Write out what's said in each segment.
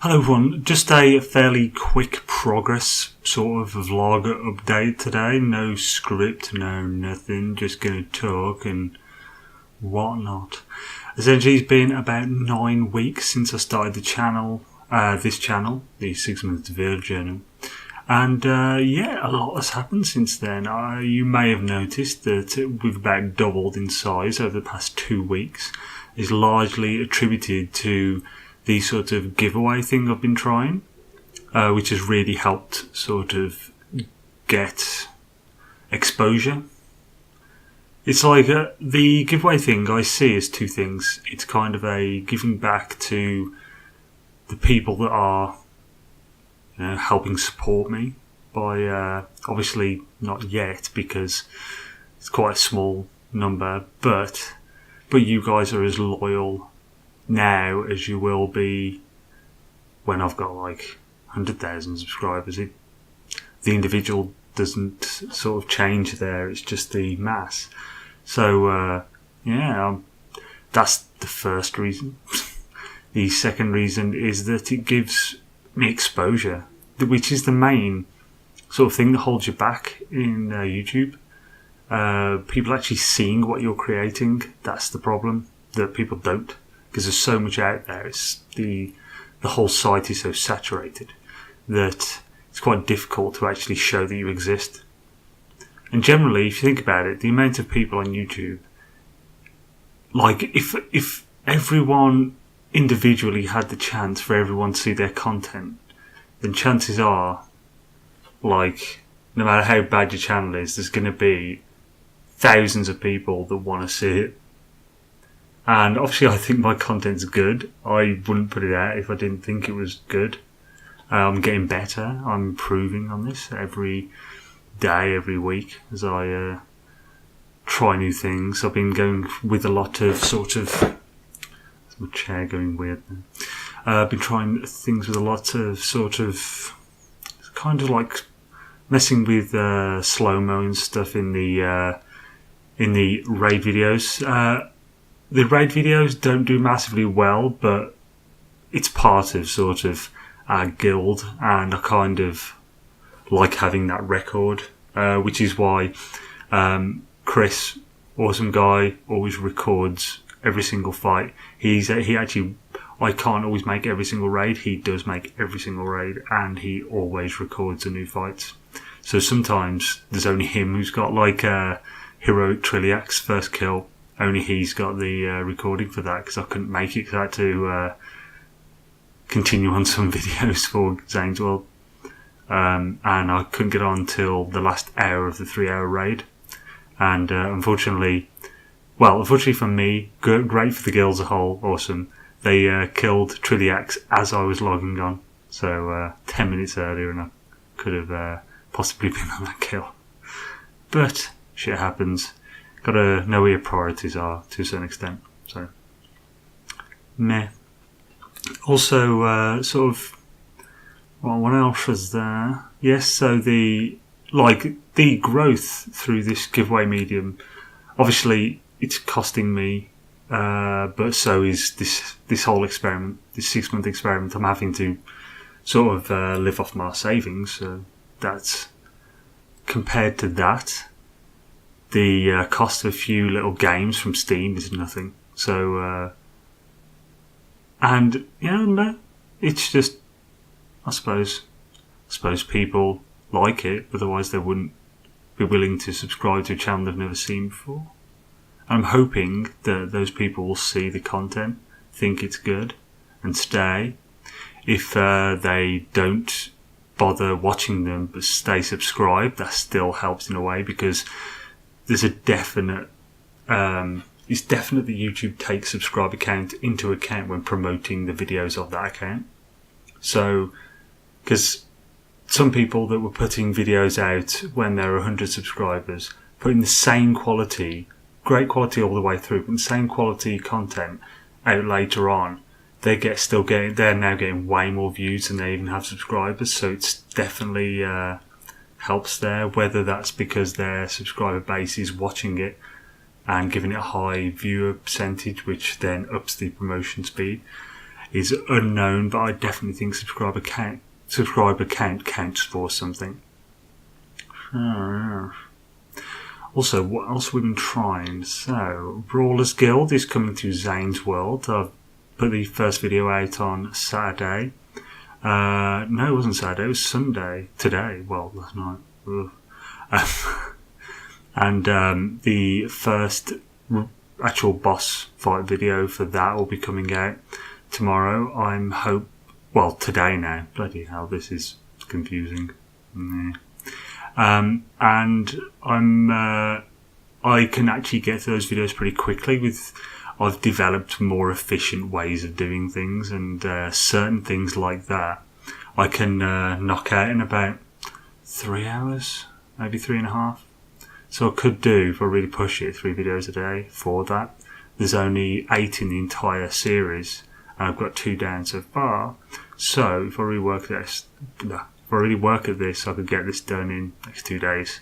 Hello everyone, just a fairly quick progress sort of vlog update today. No script, no nothing, just going to talk and whatnot. Essentially it's been about 9 weeks since I started the channel, this channel, the 6 Months to Build journal. And yeah, a lot has happened since then. You may have noticed that we've about doubled in size over the past 2 weeks. It's largely attributed to the sort of giveaway thing I've been trying, which has really helped sort of get exposure. It's like the giveaway thing I see as two things. It's kind of a giving back to the people that are, helping support me by obviously not yet because it's quite a small number, but you guys are as loyal now as you will be when I've got like 100,000 subscribers. The individual doesn't sort of change there, it's just the mass. So that's the first reason. The second reason is that it gives me exposure, which is the main sort of thing that holds you back in YouTube. People actually seeing what you're creating, that's the problem, that people don't. Because there's so much out there, it's the whole site is so saturated that it's quite difficult to actually show that you exist. And generally, if you think about it, the amount of people on YouTube, like if everyone individually had the chance for everyone to see their content, then chances are, like, no matter how bad your channel is, there's going to be thousands of people that want to see it. And obviously I think my content's good. I wouldn't put it out if I didn't think it was good. I'm getting better. I'm improving on this every day, every week as I try new things. I've been going with a lot of sort of... my chair going weird now. I've been trying things with a lot of sort of... kind of like messing with slow-mo and stuff in the raid videos. The raid videos don't do massively well, but it's part of sort of our guild, and I kind of like having that record, which is why Chris, awesome guy, always records every single fight. He actually, I can't always make every single raid, he does make every single raid, and he always records the new fights. So sometimes there's only him who's got like Heroic Triliax's first kill. Only he's got the recording for that because I couldn't make it because I had to continue on some videos for Xaine's World. And I couldn't get on till the last hour of the 3-hour raid. And unfortunately for me, great for the guild as a whole, awesome. They killed Triliax as I was logging on. So 10 minutes earlier and I could have possibly been on that kill. But shit happens. Gotta know where your priorities are to a certain extent. So, meh. Also, what else was there? Yes, so the growth through this giveaway medium, obviously it's costing me, but so is this whole experiment, this 6-month experiment. I'm having to sort of live off my savings, so that's, compared to that, the cost of a few little games from Steam is nothing. So, and no, it's just, I suppose people like it, otherwise they wouldn't be willing to subscribe to a channel they've never seen before. I'm hoping that those people will see the content, think it's good, and stay. If they don't bother watching them but stay subscribed, that still helps in a way, because there's a definite, it's definite that YouTube takes subscriber count into account when promoting the videos of that account. So, because some people that were putting videos out when there were 100 subscribers, putting the same quality, great quality all the way through, but the same quality content out later on, they're now getting way more views than they even have subscribers. So it's definitely helps there, whether that's because their subscriber base is watching it and giving it a high viewer percentage, which then ups the promotion speed. is unknown, but I definitely think subscriber count counts for something. Also, what else we've been trying? So, Brawlers Guild is coming to Xaine's World. I've put the first video out on Saturday. No, it wasn't Saturday, it was Sunday. Today, well, last night. And the first actual boss fight video for that will be coming out tomorrow. Today now. Bloody hell, this is confusing. And I can actually get to those videos pretty quickly. I've developed more efficient ways of doing things, and certain things like that I can knock out in about 3 hours, maybe 3.5. So I could do, if I really push it, 3 videos a day for that. There's only 8 in the entire series, and I've got 2 down so far. So if I really work at this, I could get this done in the next 2 days.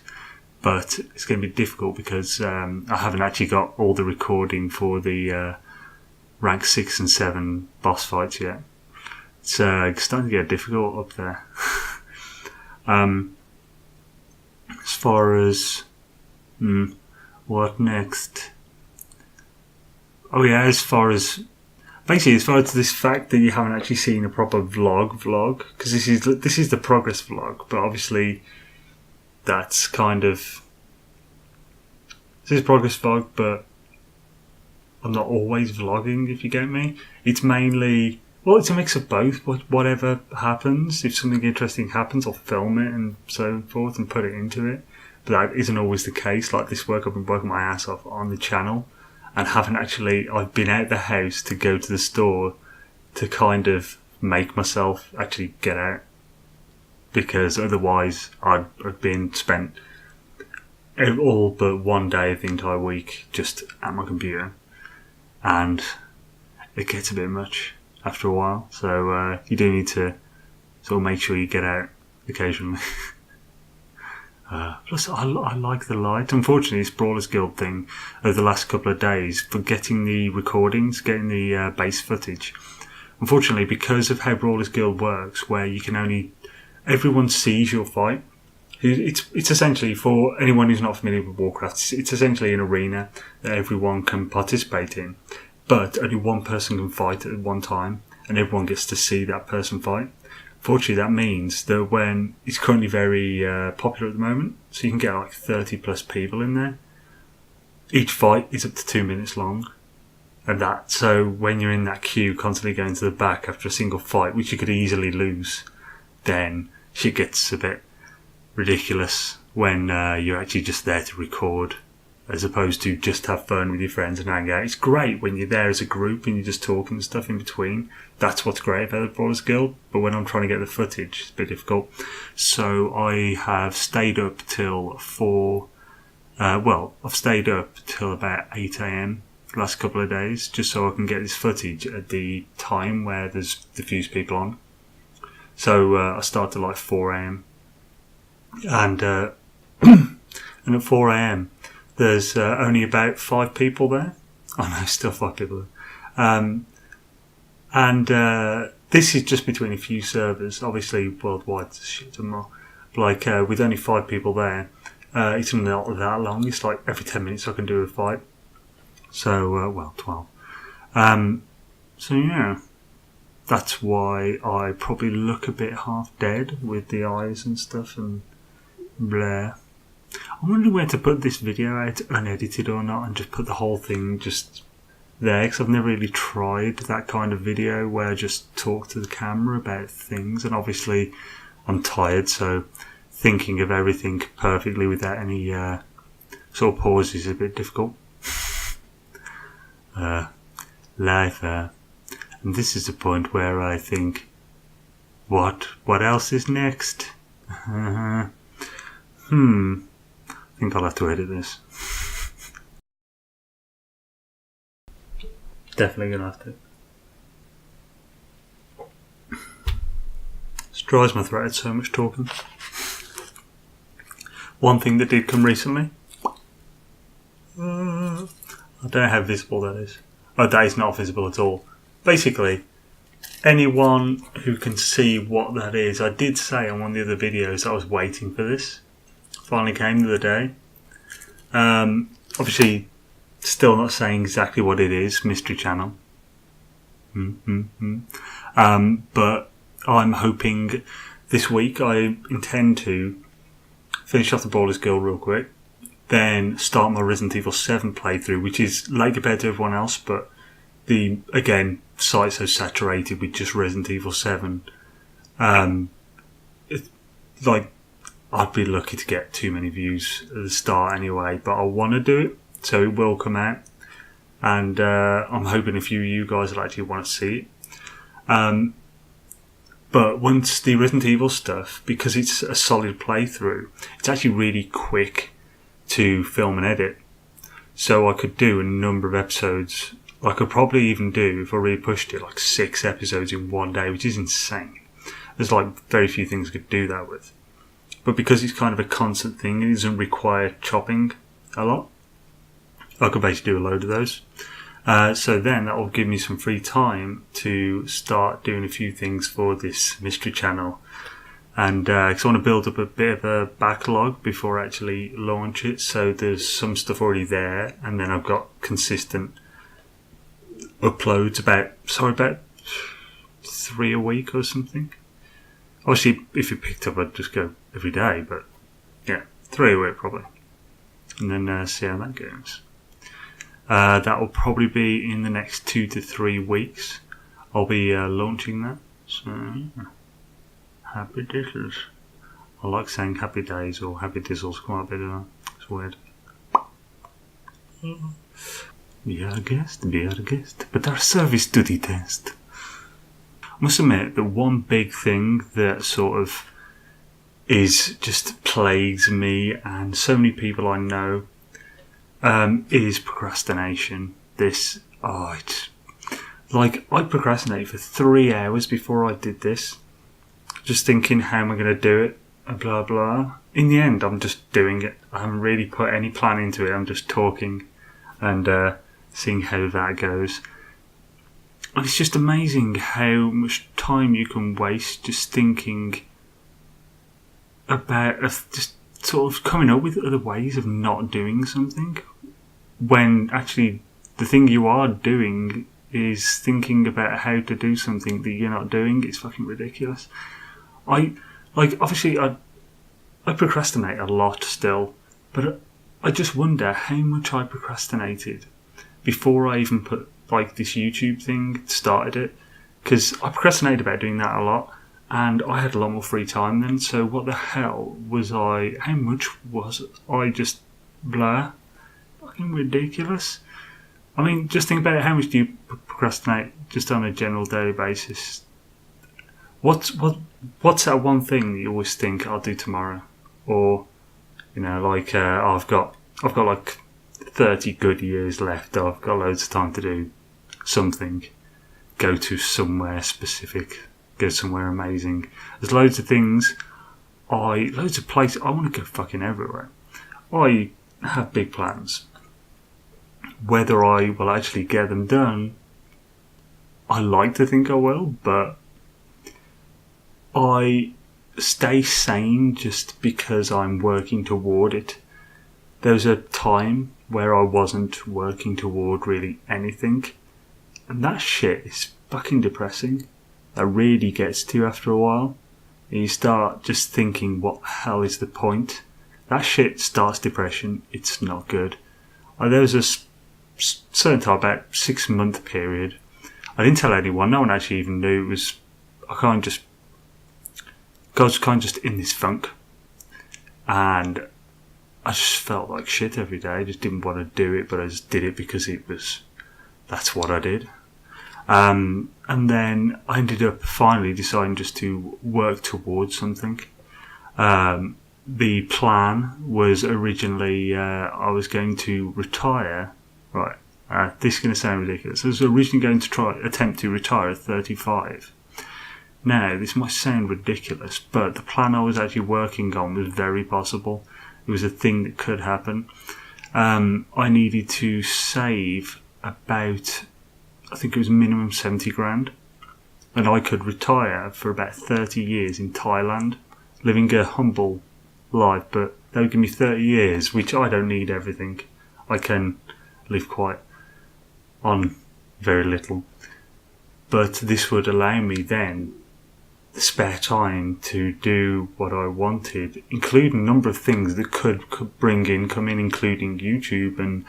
But it's going to be difficult because I haven't actually got all the recording for the rank 6 and 7 boss fights yet. It's starting to get difficult up there. As far as what next? Oh yeah, as far as this fact that you haven't actually seen a proper vlog, because this is the progress vlog, but obviously that's kind of, this is progress vlog, but I'm not always vlogging, if you get me. It's mainly, well, it's a mix of both. Whatever happens, if something interesting happens, I'll film it and so forth and put it into it. But that isn't always the case. Like this work, I've been working my ass off on the channel and I've been out the house to go to the store to kind of make myself actually get out, because otherwise I'd been spent all but one day of the entire week just at my computer, and it gets a bit much after a while. So you do need to sort of make sure you get out occasionally. Plus, I like the light. Unfortunately, this Brawlers Guild thing over the last couple of days, for getting the recordings, getting the base footage, unfortunately, because of how Brawlers Guild works, where you can only, everyone sees your fight. It's essentially, for anyone who's not familiar with Warcraft, it's essentially an arena that everyone can participate in, but only one person can fight at one time, and everyone gets to see that person fight. Fortunately, that means that when it's currently very popular at the moment, so you can get like 30 plus people in there. Each fight is up to 2 minutes long, and so when you're in that queue, constantly going to the back after a single fight, which you could easily lose, then shit gets a bit ridiculous when you're actually just there to record, as opposed to just have fun with your friends and hang out. It's great when you're there as a group and you're just talking and stuff in between. That's what's great about the Brawlers Guild. But when I'm trying to get the footage, it's a bit difficult. So I have stayed up till I've stayed up till about 8 AM the last couple of days, just so I can get this footage at the time where there's the fewest people on. So I start at like 4 AM. And and at 4 AM, there's only about 5 people there. Oh no, still 5 people there. And this is just between a few servers. Obviously, worldwide, there's shit and more. Like, with only 5 people there, it's not that long. It's like every 10 minutes I can do a fight. So, 12. So yeah, that's why I probably look a bit half dead with the eyes and stuff and blah. I'm wondering where to put this video out, unedited or not, and just put the whole thing just there, because I've never really tried that kind of video where I just talk to the camera about things, and obviously I'm tired, so thinking of everything perfectly without any sort of pauses is a bit difficult. Life, and this is the point where I think, what else is next? I think I'll have to edit this. Definitely gonna have to. This dries my throat, so much talking. One thing that did come recently. I don't know how visible that is. Oh, that is not visible at all. Basically, anyone who can see what that is, I did say on one of the other videos I was waiting for this. Finally came the other day. Obviously, still not saying exactly what it is. Mystery Channel. But I'm hoping this week I intend to finish off the Brawler's Guild real quick, then start my Resident Evil 7 playthrough, which is late compared to everyone else, but the site's so saturated with just Resident Evil 7. I'd be lucky to get too many views at the start anyway, but I want to do it, so it will come out. And I'm hoping a few of you guys will actually want to see it. But once the Resident Evil stuff, because it's a solid playthrough, it's actually really quick to film and edit. So I could do a number of episodes. I could probably even do, if I really pushed it, like 6 episodes in one day, which is insane. There's very few things I could do that with. But because it's kind of a constant thing, it doesn't require chopping a lot. I could basically do a load of those. So then that will give me some free time to start doing a few things for this Mystery Channel. And because I want to build up a bit of a backlog before I actually launch it. So there's some stuff already there, and then I've got consistent uploads about 3 a week or something. Obviously, if you picked up, I'd just go every day, but yeah, 3 a week probably. And then see how that goes. That will probably be in the next 2 to 3 weeks. I'll be launching that. So, happy dizzles. I like saying happy days or happy dizzles quite a bit of that. It's weird. Be our guest. But our service to the test. I must admit that one big thing that sort of just plagues me and so many people I know is procrastination. I procrastinated for 3 hours before I did this, just thinking how am I going to do it and blah blah. In the end, I'm just doing it. I haven't really put any plan into it. I'm just talking and seeing how that goes. And it's just amazing how much time you can waste just thinking about just sort of coming up with other ways of not doing something, when actually the thing you are doing is thinking about how to do something that you're not doing. It's fucking ridiculous. I procrastinate a lot still, but I just wonder how much I procrastinated before I even put this YouTube thing, started it, because I procrastinated about doing that a lot, and I had a lot more free time then. So what the hell was I? How much was I just blah? Fucking ridiculous. I mean, just think about it. How much do you procrastinate just on a general daily basis? What's that one thing that you always think I'll do tomorrow, or I've got 30 good years left. I've got loads of time to do something. Go to somewhere specific. Go somewhere amazing. There's loads of things. Loads of places. I want to go fucking everywhere. I have big plans. Whether I will actually get them done, I like to think I will, but I stay sane just because I'm working toward it. There was a time where I wasn't working toward really anything, and that shit is fucking depressing. That really gets to you after a while. And you start just thinking, what the hell is the point? That shit starts depression. It's not good. There was a certain time, about 6-month period. I didn't tell anyone. No one actually even knew. It was, I was kind of just in this funk. And I just felt like shit every day. I just didn't want to do it, but I just did it because that's what I did. And then I ended up finally deciding just to work towards something. The plan was originally I was going to retire. Right, this is going to sound ridiculous. I was originally going to attempt to retire at 35. Now, this might sound ridiculous, but the plan I was actually working on was very possible. It was a thing that could happen. I needed to save about, I think it was minimum 70 grand. and I could retire for about 30 years in Thailand, living a humble life, but they would give me 30 years, which I don't need everything. I can live quite on very little. But this would allow me then the spare time to do what I wanted, including a number of things that could come in, including YouTube and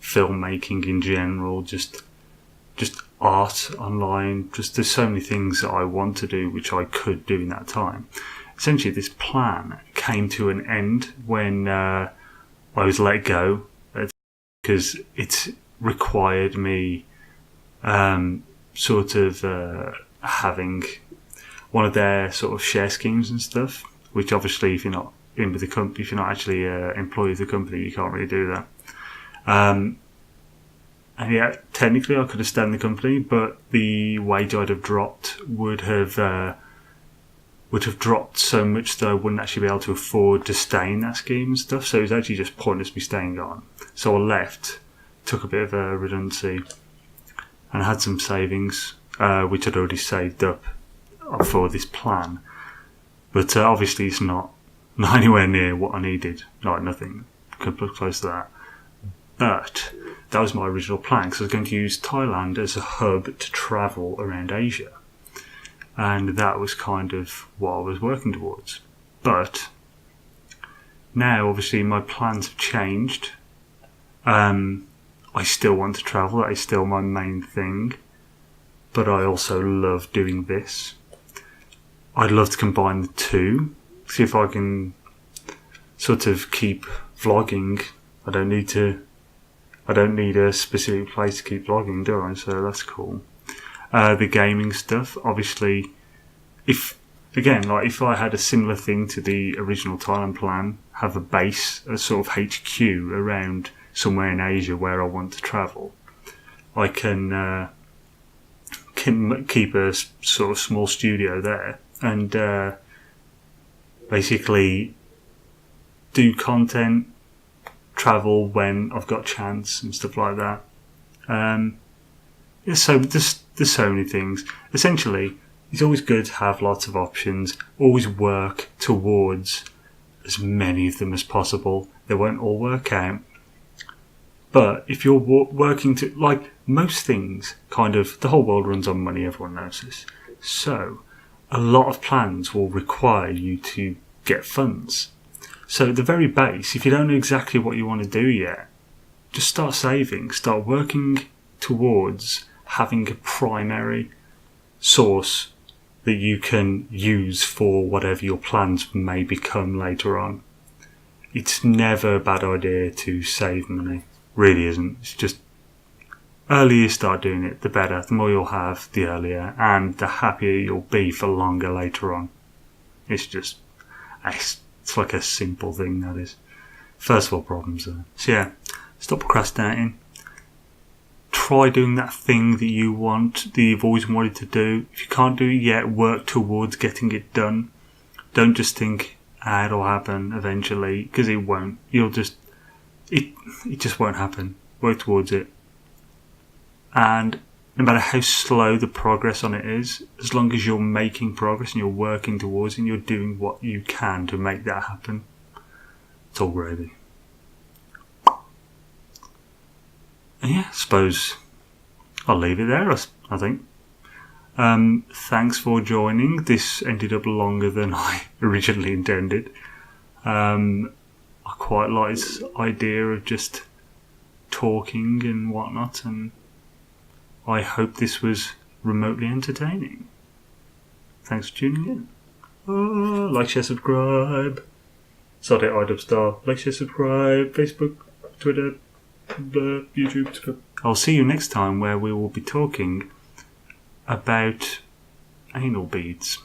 filmmaking in general, just art online. Just there's so many things that I want to do which I could do in that time. Essentially, this plan came to an end when I was let go, because it required me having one of their sort of share schemes and stuff, which obviously if you're not in with the company, if you're not actually employed with the company, you can't really do that. And yeah, technically I could have stayed in the company, but the wage I'd have dropped would have dropped so much that I wouldn't actually be able to afford to stay in that scheme and stuff. So it was actually just pointless me staying on. So I left, took a bit of a redundancy, and I had some savings, which I'd already saved up for this plan. But obviously it's not anywhere near what I needed. Like nothing close to that. But that was my original plan, because I was going to use Thailand as a hub to travel around Asia. And that was kind of what I was working towards. But now, obviously, my plans have changed. I still want to travel. That is still my main thing. But I also love doing this. I'd love to combine the two. See if I can sort of keep vlogging. I don't need a specific place to keep vlogging, do I? So that's cool. The gaming stuff, obviously, if I had a similar thing to the original Thailand plan, have a base, a sort of HQ around somewhere in Asia where I want to travel, I can keep a sort of small studio there and basically do content, travel when I've got chance and stuff like that. So there's so many things. Essentially, it's always good to have lots of options. Always work towards as many of them as possible. They won't all work out. But if you're working to, like most things, kind of, the whole world runs on money, everyone knows this. So a lot of plans will require you to get funds. So at the very base, if you don't know exactly what you want to do yet, just start saving, start working towards having a primary source that you can use for whatever your plans may become later on. It's never a bad idea to save money. Really isn't. It's just earlier you start doing it, the better. The more you'll have, the earlier, and the happier you'll be for longer later on. It's like a simple thing, that is. First world problems though. So yeah, stop procrastinating. Try doing that thing that you want, that you've always wanted to do. If you can't do it yet, work towards getting it done. Don't just think, it'll happen eventually, because it won't. It just won't happen. Work towards it. And no matter how slow the progress on it is, as long as you're making progress and you're working towards it and you're doing what you can to make that happen, it's all gravy. And yeah, I suppose I'll leave it there, I think. Thanks for joining. This ended up longer than I originally intended. I quite like this idea of just talking and whatnot, and I hope this was remotely entertaining. Thanks for tuning in. Like, share, subscribe. Sorry, iDubStar. Like, share, subscribe. Facebook, Twitter, YouTube. I'll see you next time, where we will be talking about anal beads.